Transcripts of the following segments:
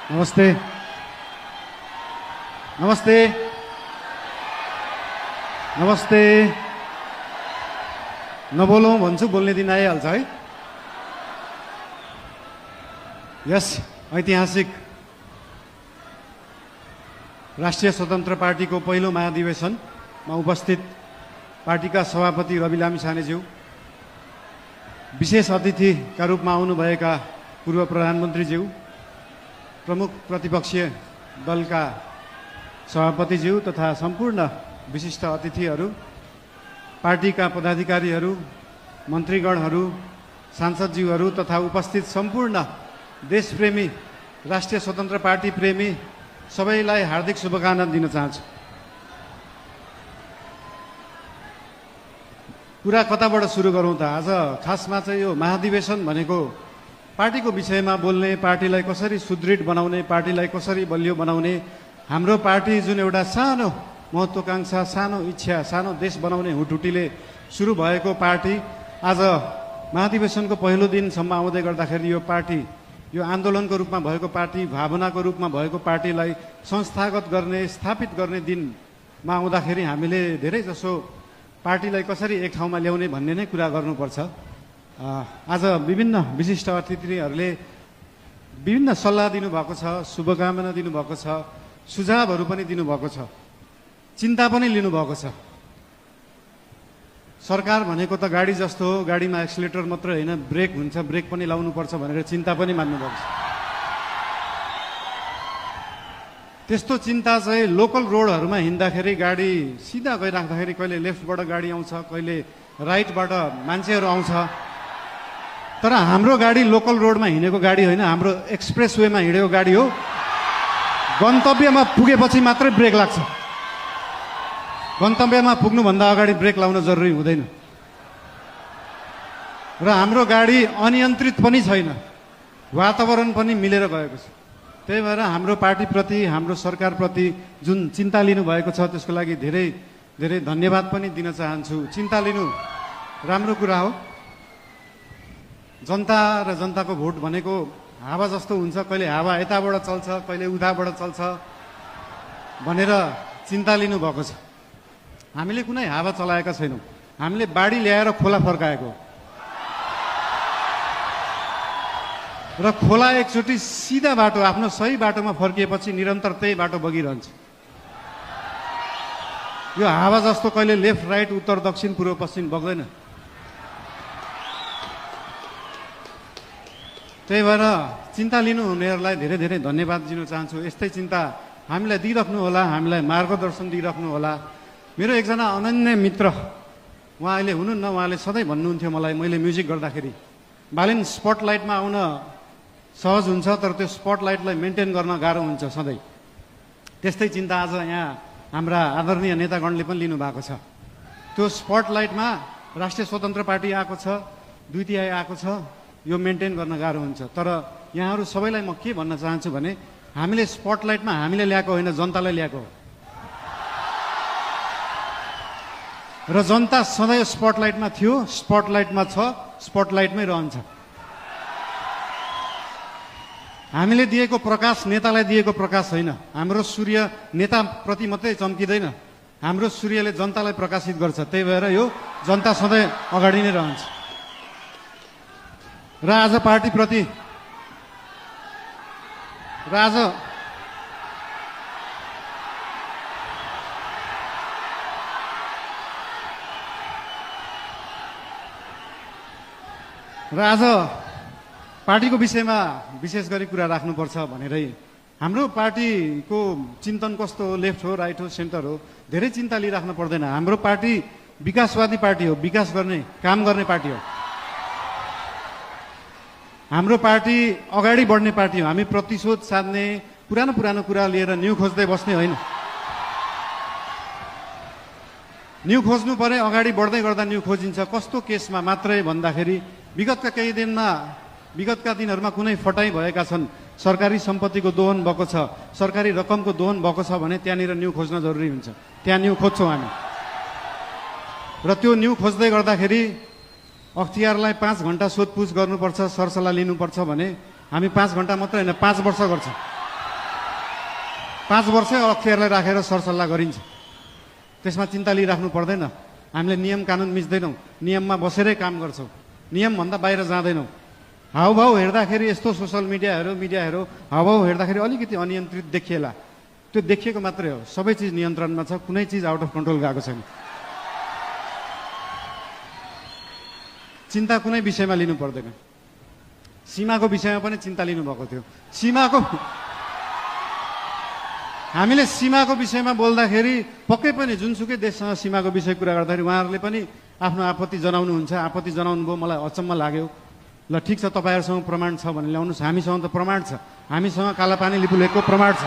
नमस्ते नमस्ते नमस्ते नबोलौँ भन्छु बोल्ने दिन आइहाल्छ है। यस ऐतिहासिक राष्ट्रिय स्वतन्त्र पार्टीको पहिलो महाधिवेशनमा उपस्थित पार्टीका सभापति रवि लामिछानेज्यू, विशेष अतिथिका रूपमा आउनुभएका पूर्व प्रधानमन्त्रीज्यू, प्रमुख प्रतिपक्षीय दलका सभापतिज्यू तथा सम्पूर्ण विशिष्ट अतिथिहरू, पार्टीका पदाधिकारीहरू, मन्त्रीगणहरू, सांसदज्यूहरू तथा उपस्थित सम्पूर्ण देशप्रेमी राष्ट्रिय स्वतन्त्र पार्टी प्रेमी सबैलाई हार्दिक शुभकामना दिन चाहन्छु। कुरा कताबाट सुरु गरौँ त? आज खासमा चाहिँ यो महाधिवेशन भनेको पार्टीको विषयमा बोल्ने, पार्टीलाई कसरी सुदृढ बनाउने, पार्टीलाई कसरी बलियो बनाउने, हाम्रो पार्टी जुन एउटा सानो महत्त्वाकांक्षा, सानो इच्छा, सानो देश बनाउने हुटुटीले सुरु भएको पार्टी आज महाधिवेशनको पहिलो दिनसम्म आउँदै गर्दाखेरि यो पार्टी, यो आन्दोलनको रूपमा भएको पार्टी, भावनाको रूपमा भएको पार्टीलाई संस्थागत गर्ने, स्थापित गर्ने दिनमा आउँदाखेरि हामीले धेरै जसो पार्टीलाई कसरी एक ठाउँमा ल्याउने भन्ने नै कुरा गर्नुपर्छ। आज विभिन्न विशिष्ट अतिथिहरूले विभिन्न सल्लाह दिनुभएको छ, शुभकामना दिनुभएको छ, सुझावहरू पनि दिनुभएको छ, चिन्ता पनि लिनुभएको छ। सरकार भनेको त गाडी जस्तो हो, गाडीमा एक्सिलेटर मात्र होइन ब्रेक हुन्छ, ब्रेक पनि लाउनुपर्छ भनेर चिन्ता पनि मान्नुभएको छ। त्यस्तो चिन्ता चाहिँ लोकल रोडहरूमा हिँड्दाखेरि गाडी सिधा गइराख्दाखेरि कहिले लेफ्टबाट गाडी आउँछ, कहिले राइटबाट मान्छेहरू आउँछ, तर हाम्रो गाडी लोकल रोडमा हिँडेको गाडी होइन, हाम्रो एक्सप्रेस वेमा हिँडेको गाडी हो। गन्तव्यमा पुगेपछि मात्रै ब्रेक लाग्छ, गन्तव्यमा पुग्नुभन्दा अगाडि ब्रेक लाउन जरुरी हुँदैन। र हाम्रो गाडी अनियन्त्रित पनि छैन, वातावरण पनि मिलेर गएको छ। त्यही भएर हाम्रो पार्टीप्रति, हाम्रो सरकारप्रति जुन चिन्ता लिनुभएको छ त्यसको लागि धेरै धेरै धन्यवाद पनि दिन चाहन्छु। चिन्ता लिनु राम्रो कुरा हो। जनता र जनताको भोट भनेको हावा जस्तो हुन्छ, कहिले हावा यताबाट चल्छ, कहिले उताबाट चल्छ भनेर चिन्ता लिनुभएको छ। हामीले कुनै हावा चलाएका छैनौँ, हामीले बाढी ल्याएर खोला फर्काएको र खोला एकचोटि सिधा बाटो, आफ्नो सही बाटोमा फर्किएपछि निरन्तर त्यही बाटो बगिरहन्छ। यो हावा जस्तो कहिले लेफ्ट राइट, उत्तर दक्षिण, पूर्व पश्चिम बग्दैन। त्यही भएर चिन्ता लिनुहुनेहरूलाई धेरै धेरै धन्यवाद दिन चाहन्छु। यस्तै चिन्ता हामीलाई दिइराख्नु होला, हामीलाई मार्गदर्शन दिइराख्नु होला। मेरो एकजना अनन्य मित्र, उहाँ अहिले हुनुहुन्न, उहाँले सधैँ भन्नुहुन्थ्यो मलाई, मैले म्युजिक गर्दाखेरि, बालिन स्पटलाइटमा आउन सहज हुन्छ तर त्यो स्पटलाइटलाई मेन्टेन गर्न गाह्रो हुन्छ सधैँ। त्यस्तै चिन्ता आज यहाँ हाम्रा आदरणीय नेतागणले पनि लिनुभएको छ। त्यो स्पटलाइटमा राष्ट्रिय स्वतन्त्र पार्टी आएको छ, 2/3 आएको छ, यो मेन्टेन गर्न गाह्रो हुन्छ। तर यहाँहरू सबैलाई म के भन्न चाहन्छु भने हामीले स्पटलाइटमा हामीले ल्याएको होइन, जनतालाई ल्याएको हो। र जनता सधैँ स्पटलाइटमा थियो, स्पटलाइटमा छ, स्पटलाइटमै रहन्छ। हामीले दिएको प्रकाश नेतालाई दिएको प्रकाश होइन। हाम्रो सूर्य नेताप्रति मात्रै चम्किँदैन, हाम्रो सूर्यले जनतालाई प्रकाशित गर्छ। त्यही भएर यो जनता सधैँ अगाडि नै रहन्छ। र आज पार्टीप्रति आज पार्टीको विषयमा विशेष गरी कुरा राख्नुपर्छ भनेरै हाम्रो पार्टीको चिन्तन कस्तो हो, लेफ्ट हो, राइट हो, सेन्टर हो, धेरै चिन्ता लिइराख्नु पर्दैन। हाम्रो पार्टी विकासवादी पार्टी हो, विकास गर्ने, काम गर्ने पार्टी हो। हाम्रो पार्टी अगाडि बढ्ने पार्टी हो। हामी प्रतिशोध साध्ने, पुरानो पुरानो कुरा लिएर न्यू खोज्दै बस्ने होइन। न्यू खोज्नु परे अगाडि बढ्दै गर्दा न्यू खोजिन्छ। कस्तो केसमा मात्रै भन्दाखेरि विगतका दिनहरूमा कुनै फटाइ भएका छन्, सरकारी सम्पत्तिको दोहन भएको छ, सरकारी रकमको दोहन भएको छ भने त्यहाँनिर न्यू खोज्न जरुरी हुन्छ। त्यहाँ न्यू खोज्छौँ हामी। र त्यो न्यू खोज्दै गर्दाखेरि अख्तियारलाई 5 घण्टा सोधपुछ गर्नुपर्छ, सरसल्लाह लिनुपर्छ भने हामी 5 घण्टा मात्रै होइन 5 वर्ष गर्छौँ। 5 वर्ष अख्तियारलाई राखेर सरसल्लाह गरिन्छ। त्यसमा चिन्ता लिइराख्नु पर्दैन। हामीले नियम कानुन मिच्दैनौँ, नियममा बसेरै काम गर्छौँ, नियमभन्दा बाहिर जाँदैनौँ। हाउभाउ हेर्दाखेरि यस्तो सोसल मिडियाहरू हाउभाउ हेर्दाखेरि अलिकति अनियन्त्रित देखिएला, त्यो देखिएको मात्रै हो। सबै चिज नियन्त्रणमा छ, कुनै चिज आउट अफ कन्ट्रोल गएको छैन। चिन्ता कुनै विषयमा लिनु पर्दैन। सीमाको विषयमा पनि चिन्ता लिनुभएको थियो। हामीले सीमाको विषयमा बोल्दाखेरि पक्कै पनि जुनसुकै देशसँग सीमाको विषय कुरा गर्दाखेरि उहाँहरूले पनि आफ्नो आपत्ति जनाउनुहुन्छ। आपत्ति जनाउनु भयो, मलाई अचम्म लाग्यो। ल ठिक छ, तपाईँहरूसँग प्रमाण छ भने ल्याउनुहोस्। हामीसँग त प्रमाण छ, हामीसँग कालापानी लिपुलेखको प्रमाण छ।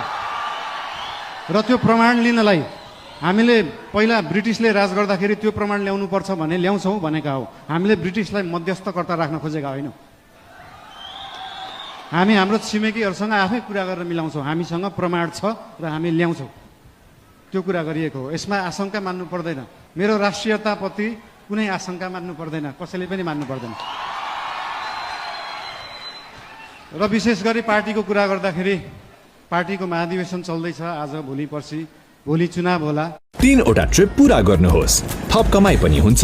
र त्यो प्रमाण लिनलाई हामीले पहिला ब्रिटिसले राज गर्दाखेरि त्यो प्रमाण ल्याउनुपर्छ भने ल्याउँछौँ भनेका हो। हामीले ब्रिटिसलाई मध्यस्थकर्ता राख्न खोजेका होइनौँ। हामी हाम्रो छिमेकीहरूसँग आफै कुरा गरेर मिलाउँछौँ। हामीसँग प्रमाण छ र हामी ल्याउँछौँ, त्यो कुरा गरिएको हो। यसमा आशंका मान्नु पर्दैन। मेरो राष्ट्रियताप्रति कुनै आशंका मान्नु पर्दैन, कसैले पनि मान्नु पर्दैन। र विशेष गरी पार्टीको कुरा गर्दाखेरि पार्टीको महाधिवेशन चल्दैछ आज, भोलि पर्सि। भोलि चुनाव होला। 3 वटा ट्रिप पूरा गर्नुहोस्, थप कमाई पनि हुन्छ।